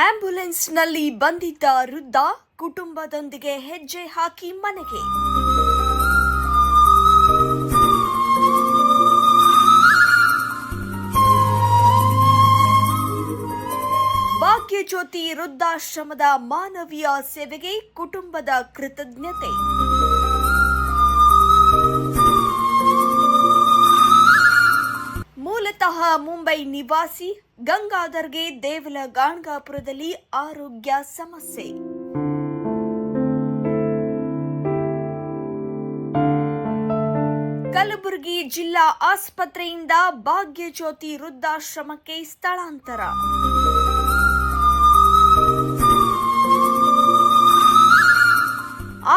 ಆಂಬ್ಯುಲೆನ್ಸ್ನಲ್ಲಿ ಬಂದಿದ್ದ ವೃದ್ಧ ಕುಟುಂಬದೊಂದಿಗೆ ಹೆಜ್ಜೆ ಹಾಕಿ ಮನೆಗೆ. ಭಾಗ್ಯಜ್ಯೋತಿ ವೃದ್ಧಾಶ್ರಮದ ಮಾನವೀಯ ಸೇವೆಗೆ ಕುಟುಂಬದ ಕೃತಜ್ಞತೆ. ಮೂಲತಃ ಮುಂಬೈ ನಿವಾಸಿ ಗಂಗಾಧರ್ಗೆ ದೇವಲಗಾಣಗಾಪುರದಲ್ಲಿ ಆರೋಗ್ಯ ಸಮಸ್ಯೆ. ಕಲಬುರಗಿ ಜಿಲ್ಲಾ ಆಸ್ಪತ್ರೆಯಿಂದ ಭಾಗ್ಯಜ್ಯೋತಿ ವೃದ್ಧಾಶ್ರಮಕ್ಕೆ ಸ್ಥಳಾಂತರ.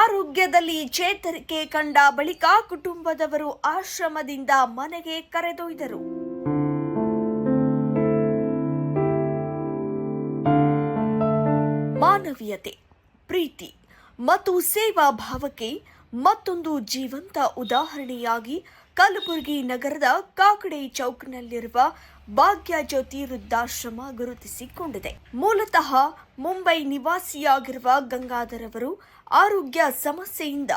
ಆರೋಗ್ಯದಲ್ಲಿ ಚೇತರಿಕೆ ಕಂಡ ಬಳಿಕ ಕುಟುಂಬದವರು ಆಶ್ರಮದಿಂದ ಮನೆಗೆ ಕರೆದೊಯ್ದರು. ಮಾನವೀಯತೆ, ಪ್ರೀತಿ ಮತ್ತು ಸೇವಾ ಭಾವಕ್ಕೆ ಮತ್ತೊಂದು ಜೀವಂತ ಉದಾಹರಣೆಯಾಗಿ ಕಲಬುರಗಿ ನಗರದ ಕಾಕಡೆ ಚೌಕ್ನಲ್ಲಿರುವ ಭಾಗ್ಯಜ್ಯೋತಿ ವೃದ್ಧಾಶ್ರಮ ಗುರುತಿಸಿಕೊಂಡಿದೆ. ಮೂಲತಃ ಮುಂಬೈ ನಿವಾಸಿಯಾಗಿರುವ ಗಂಗಾಧರ್ ಅವರು ಆರೋಗ್ಯ ಸಮಸ್ಯೆಯಿಂದ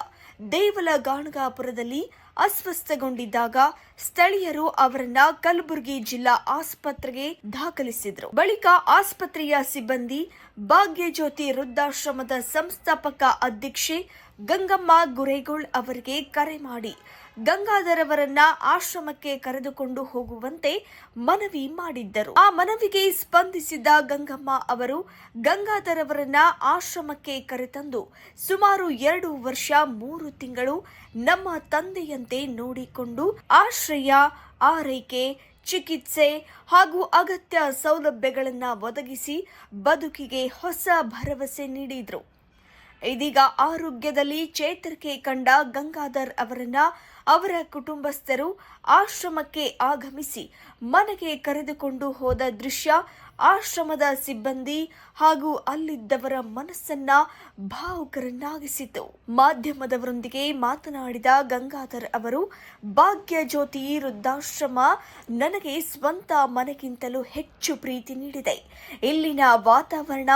ದೇವಲಗಾಣಗಾಪುರದಲ್ಲಿ ಅಸ್ವಸ್ಥಗೊಂಡಿದ್ದಾಗ ಸ್ಥಳೀಯರು ಅವರನ್ನ ಕಲಬುರಗಿ ಜಿಲ್ಲಾ ಆಸ್ಪತ್ರೆಗೆ ದಾಖಲಿಸಿದ್ರು. ಬಳಿಕ ಆಸ್ಪತ್ರೆಯ ಸಿಬ್ಬಂದಿ ಭಾಗ್ಯಜ್ಯೋತಿ ವೃದ್ಧಾಶ್ರಮದ ಸಂಸ್ಥಾಪಕ ಅಧ್ಯಕ್ಷೆ ಗಂಗಮ್ಮ ಗುರೇಗೋಳ್ ಅವರಿಗೆ ಕರೆ ಮಾಡಿ ಗಂಗಾಧರ್ ಅವರನ್ನ ಆಶ್ರಮಕ್ಕೆ ಕರೆದುಕೊಂಡು ಹೋಗುವಂತೆ ಮನವಿ ಮಾಡಿದ್ದರು. ಆ ಮನವಿಗೆ ಸ್ಪಂದಿಸಿದ ಗಂಗಮ್ಮ ಅವರು ಗಂಗಾಧರ್ ಅವರನ್ನ ಆಶ್ರಮಕ್ಕೆ ಕರೆತಂದು ಸುಮಾರು 2 ವರ್ಷ 3 ತಿಂಗಳು ನಮ್ಮ ತಂದೆಯಂತೆ ನೋಡಿಕೊಂಡು ಆಶ್ರಯ, ಆರೈಕೆ, ಚಿಕಿತ್ಸೆ ಹಾಗೂ ಅಗತ್ಯ ಸೌಲಭ್ಯಗಳನ್ನು ಒದಗಿಸಿ ಬದುಕಿಗೆ ಹೊಸ ಭರವಸೆ ನೀಡಿದ್ರು. ಇದೀಗ ಆರೋಗ್ಯದಲ್ಲಿ ಚೇತರಿಕೆ ಕಂಡ ಗಂಗಾಧರ್ ಅವರನ್ನ ಅವರ ಕುಟುಂಬಸ್ಥರು ಆಶ್ರಮಕ್ಕೆ ಆಗಮಿಸಿ ಮನೆಗೆ ಕರೆದುಕೊಂಡು ಹೋದ ದೃಶ್ಯ ಆಶ್ರಮದ ಸಿಬ್ಬಂದಿ ಹಾಗೂ ಅಲ್ಲಿದ್ದವರ ಮನಸ್ಸನ್ನ ಭಾವುಕರನ್ನಾಗಿಸಿತು. ಮಾಧ್ಯಮದವರೊಂದಿಗೆ ಮಾತನಾಡಿದ ಗಂಗಾಧರ್ ಅವರು, ಭಾಗ್ಯಜ್ಯೋತಿ ವೃದ್ಧಾಶ್ರಮ ನನಗೆ ಸ್ವಂತ ಮನೆಗಿಂತಲೂ ಹೆಚ್ಚು ಪ್ರೀತಿ ನೀಡಿದೆ. ಇಲ್ಲಿನ ವಾತಾವರಣ,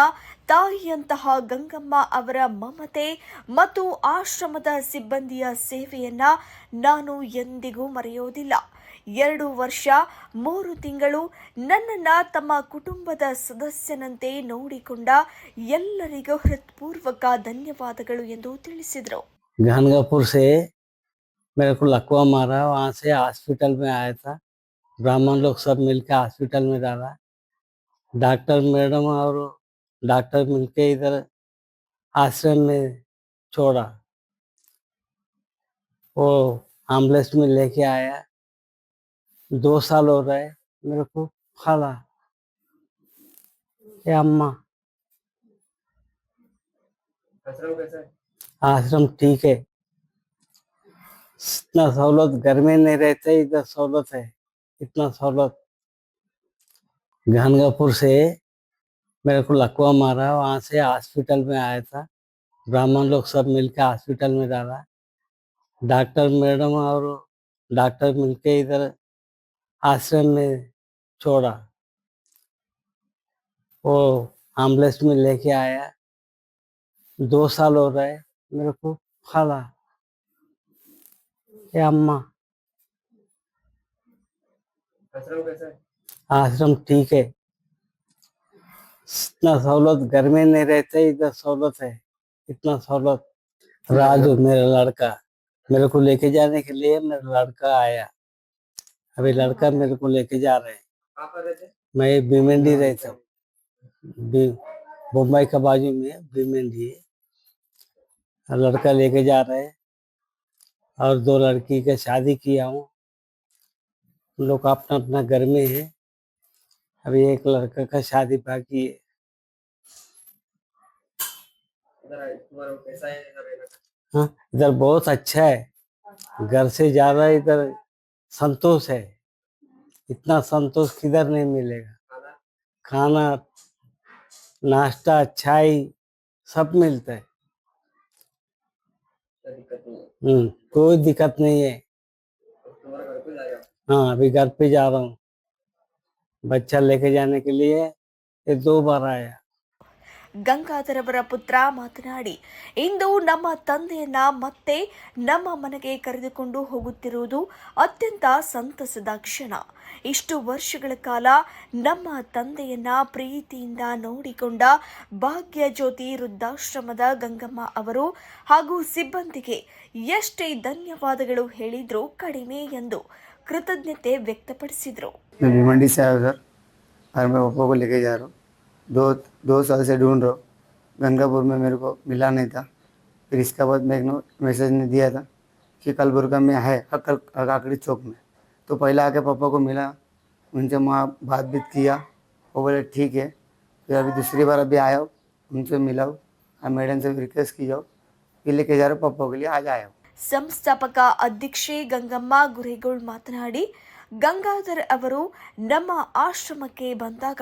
ತಾಯಿಯಂತಹ ಗಂಗಮ್ಮ ಅವರ ಮಮತೆ ಮತ್ತು ಆಶ್ರಮದ ಸಿಬ್ಬಂದಿಯ ಸೇವೆಯನ್ನ ನಾನು ಎಂದಿಗೂ ಮರೆಯೋದಿಲ್ಲ. 2 ವರ್ಷ 3 ತಿಂಗಳು ನನ್ನನ್ನ ತಮ್ಮ ಕುಟುಂಬದ ಸದಸ್ಯನಂತೆ ನೋಡಿಕೊಂಡ ಎಲ್ಲರಿಗೂ ಹೃತ್ಪೂರ್ವಕ ಧನ್ಯವಾದಗಳು ಎಂದು ತಿಳಿಸಿದರು. गानगापुर से मेरे को लकवा मारा, वहाँ से हॉस्पिटल में आया था। ब्राह्मण लोग सब मिलकर हॉस्पिटल में डाला। डॉक्टर मैडम और डॉक्टर मिलके इधर आश्रम में छोड़ा। वो एम्बुलेंस में लेके आया। 2 साल हो रहे मेरे को खाला ये अम्मा। आश्रम ठीक है, इतना सहूलत घर में नहीं रहते, इधर सहूलत है, इतना सहूलत। गानगापुर से मेरे को लकवा मारा, वहाँ से हॉस्पिटल में आया था। ब्राह्मण लोग सब मिलकर हॉस्पिटल में डाला। डॉक्टर मैडम और डॉक्टर मिलके इधर आश्रम में छोड़ा। वो एम्बुलेंस में लेके आया। 2 साल हो रहे मेरे को खाला ये अम्मा। आश्रम ठीक है, इतना सहूलत घर में नहीं रहते, इधर सहूलत है, इतना सहूलत। राजू मेरा लड़का, मेरे को लेके जाने के लिए मेरा लड़का आया। अभी लड़का मेरे को लेके जा रहे हैं। मैं भीमंडी रहता हूँ, मुंबई का बाजू में भीमंडी है। लड़का लेके जा रहे हैं और 2 लड़की का शादी किया हूँ। लोग अपना अपना घर में है। अभी एक लड़का का शादी बाकी है। हाँ, इधर बहुत अच्छा है, घर से ज्यादा इधर संतोष है। इतना संतोष किधर नहीं मिलेगा। खाना, नाश्ता, चाय सब मिलता है। कोई दिक्कत नहीं है। हाँ, अभी घर पे जा रहा हूँ। बच्चा लेके जाने के लिए ये 2 बार आया। ಗಂಗಾಧರವರ ಪುತ್ರ ಮಾತನಾಡಿ, ಇಂದು ನಮ್ಮ ತಂದೆಯನ್ನ ಮತ್ತೆ ನಮ್ಮ ಮನೆಗೆ ಕರೆದುಕೊಂಡು ಹೋಗುತ್ತಿರುವುದು ಅತ್ಯಂತ ಸಂತಸದ ಕ್ಷಣ. ಇಷ್ಟು ವರ್ಷಗಳ ಕಾಲ ನಮ್ಮ ತಂದೆಯನ್ನ ಪ್ರೀತಿಯಿಂದ ನೋಡಿಕೊಂಡ ಭಾಗ್ಯಜ್ಯೋತಿ ವೃದ್ಧಾಶ್ರಮದ ಗಂಗಮ್ಮ ಅವರು ಹಾಗೂ ಸಿಬ್ಬಂದಿಗೆ ಎಷ್ಟೇ ಧನ್ಯವಾದಗಳು ಹೇಳಿದ್ರೂ ಕಡಿಮೆ ಎಂದು कृतज्ञते व्यक्तपडिसिದ್ರು। मैं भिवंडी से आया सर और मैं पापा को लेके जा रहा हूँ। दो साल से ढूंढ रहा हूँ, गंगापुर में मेरे को मिला नहीं था। फिर इसके बाद मैं एक मैसेज ने दिया था कि कलबुर्गा में है काकड़ी चौक में। तो पहले आके पापा को मिला, उनसे वहाँ बात भी किया, वो बोले ठीक है। फिर अभी दूसरी बार अभी आया हूँ, उनसे मिला हूँ और मैडम से रिक्वेस्ट की जाओ, फिर लेके जा रहा हूँ पापा के लिए, आज आया हूँ। ಸಂಸ್ಥಾಪಕ ಅಧ್ಯಕ್ಷೆ ಗಂಗಮ್ಮ ಗುರೇಗೋಳ್ ಮಾತನಾಡಿ, ಗಂಗಾಧರ್ ಅವರು ನಮ್ಮ ಆಶ್ರಮಕ್ಕೆ ಬಂದಾಗ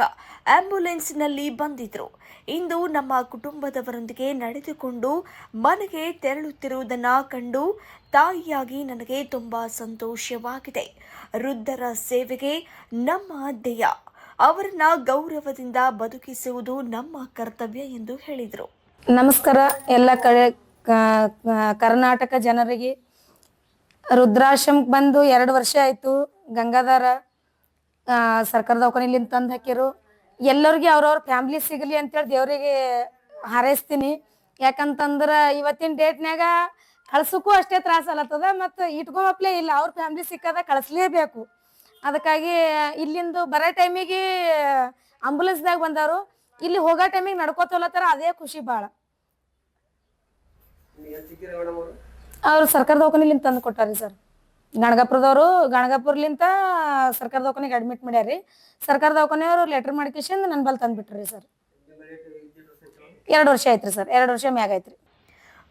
ಆಂಬ್ಯುಲೆನ್ಸ್ನಲ್ಲಿ ಬಂದಿದ್ರು. ಇಂದು ನಮ್ಮ ಕುಟುಂಬದವರೊಂದಿಗೆ ನಡೆದುಕೊಂಡು ಮನೆಗೆ ತೆರಳುತ್ತಿರುವುದನ್ನು ಕಂಡು ತಾಯಿಯಾಗಿ ನನಗೆ ತುಂಬಾ ಸಂತೋಷವಾಗಿದೆ. ವೃದ್ಧರ ಸೇವೆಗೆ ನಮ್ಮ ಧ್ಯೇಯ, ಅವರನ್ನ ಗೌರವದಿಂದ ಬದುಕಿಸುವುದು ನಮ್ಮ ಕರ್ತವ್ಯ ಎಂದು ಹೇಳಿದರು. ನಮಸ್ಕಾರ ಎಲ್ಲ ಕಡೆ ಕರ್ನಾಟಕ ಜನರಿಗೆ. ರುದ್ರಾಶ್ರಮಕ್ಕೆ ಬಂದು 2 ವರ್ಷ ಆಯಿತು. ಗಂಗಾಧರ ಸರ್ಕಾರ ದವಾಖಾನೆಲಿಂದ ತಂದು ಹಾಕಿರು. ಎಲ್ಲರಿಗೆ ಅವ್ರವ್ರ ಫ್ಯಾಮ್ಲಿ ಸಿಗಲಿ ಅಂತೇಳಿ ದೇವರಿಗೆ ಹಾರೈಸ್ತೀನಿ. ಯಾಕಂತಂದ್ರೆ ಇವತ್ತಿನ ಡೇಟ್ನಾಗ ಕಳ್ಸೋಕ್ಕೂ ಅಷ್ಟೇ ತ್ರಾಸ ಅಲ್ಲತ್ತದ, ಮತ್ತು ಇಟ್ಕೊಂಬಪ್ಲೇ ಇಲ್ಲ, ಅವ್ರ ಫ್ಯಾಮ್ಲಿ ಸಿಕ್ಕದ ಕಳಿಸ್ಲೇಬೇಕು. ಅದಕ್ಕಾಗಿ ಇಲ್ಲಿಂದು ಬರೋ ಟೈಮಿಗೆ ಆಂಬುಲೆನ್ಸ್ದಾಗ ಬಂದವರು, ಇಲ್ಲಿ ಹೋಗೋ ಟೈಮಿಗೆ ನಡ್ಕೋತೋಲತ್ತಾರ, ಅದೇ ಖುಷಿ ಭಾಳ. ಅವ್ರು ಸರ್ಕಾರ ದವಾಖಾನೆಲಿಂದ ತಂದು ಕೊಟ್ಟಾರಿ ಸರ್. ಗಣಗಾಪುರ್ಲಿಂತ ಸರ್ಕಾರ ದವಾಖಾನೆಗೆ ಅಡ್ಮಿಟ್ ಮಾಡ್ಯಾರಿ. ಸರ್ಕಾರ ದವಾಖಾನೆಯವರು ಲೆಟರ್ ಮಾಡ್ಕೇಶನ್ ನನ್ನ ಬಲ್ ತಂದ್ಬಿಟ್ರಿ ಸರ್. 2 ವರ್ಷ ಆಯ್ತ್ರಿ ಸರ್, 2 ವರ್ಷ ಮ್ಯಾಗ ಐತ್ರಿ.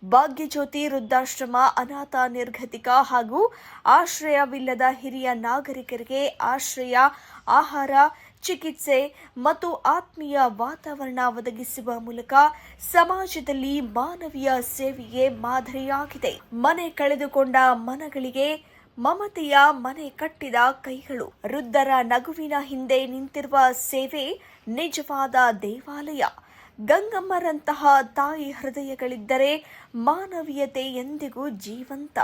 ಭಾಗ್ಯಜ್ಯೋತಿ ವೃದ್ಧಾಶ್ರಮ ಅನಾಥ, ನಿರ್ಗತಿಕ ಹಾಗೂ ಆಶ್ರಯವಿಲ್ಲದ ಹಿರಿಯ ನಾಗರಿಕರಿಗೆ ಆಶ್ರಯ, ಆಹಾರ, ಚಿಕಿತ್ಸೆ ಮತ್ತು ಆತ್ಮೀಯ ವಾತಾವರಣ ಒದಗಿಸುವ ಮೂಲಕ ಸಮಾಜದಲ್ಲಿ ಮಾನವೀಯ ಸೇವೆಗೆ ಮಾದರಿಯಾಗಿದೆ. ಮನೆ ಕಳೆದುಕೊಂಡ ಮನಗಳಿಗೆ ಮಮತೆಯ ಮನೆ ಕಟ್ಟಿದ ಕೈಗಳು. ವೃದ್ಧರ ನಗುವಿನ ಹಿಂದೆ ನಿಂತಿರುವ ಸೇವೆ ನಿಜವಾದ ದೇವಾಲಯ. ಗಂಗಮ್ಮರಂತಹ ತಾಯಿ ಹೃದಯಗಳಿದ್ದರೆ ಮಾನವೀಯತೆ ಎಂದಿಗೂ ಜೀವಂತ.